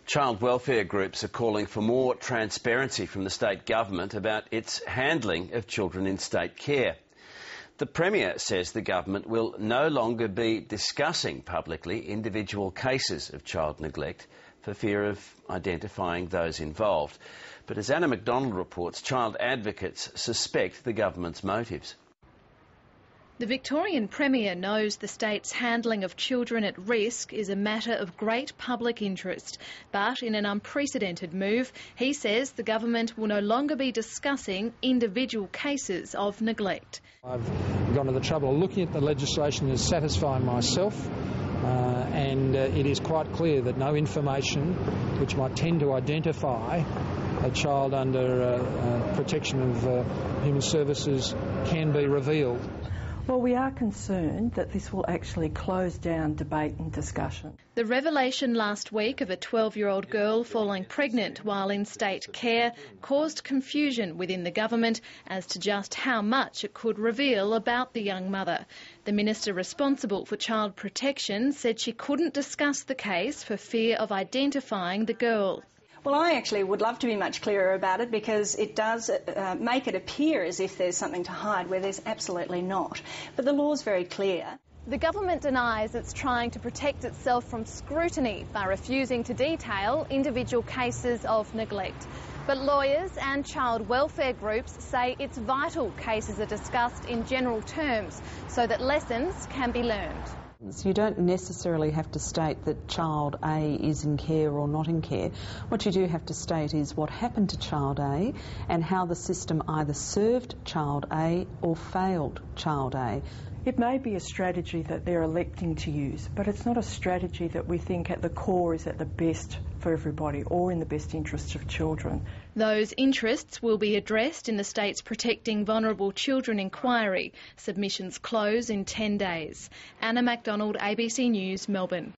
Child welfare groups are calling for more transparency from the state government about its handling of children in state care. The Premier says the government will no longer be discussing publicly individual cases of child neglect for fear of identifying those involved. But as Anna McDonald reports, child advocates suspect the government's motives. The Victorian Premier knows the state's handling of children at risk is a matter of great public interest, but in an unprecedented move, he says the government will no longer be discussing individual cases of neglect. I've gone to the trouble of looking at the legislation and satisfying myself, and it is quite clear that no information which might tend to identify a child under protection of human services can be revealed. Well, we are concerned that this will actually close down debate and discussion. The revelation last week of a 12-year-old girl falling pregnant while in state care caused confusion within the government as to just how much it could reveal about the young mother. The minister responsible for child protection said she couldn't discuss the case for fear of identifying the girl. Well, I actually would love to be much clearer about it because it does make it appear as if there's something to hide where there's absolutely not. But the law's very clear. The government denies it's trying to protect itself from scrutiny by refusing to detail individual cases of neglect. But lawyers and child welfare groups say it's vital cases are discussed in general terms so that lessons can be learned. You don't necessarily have to state that child A is in care or not in care. What you do have to state is what happened to child A and how the system either served child A or failed child A. It may be a strategy that they're electing to use, but it's not a strategy that we think at the core is at the best for everybody or in the best interests of children. Those interests will be addressed in the state's Protecting Vulnerable Children inquiry. Submissions close in 10 days. Anna McDonald, ABC News, Melbourne.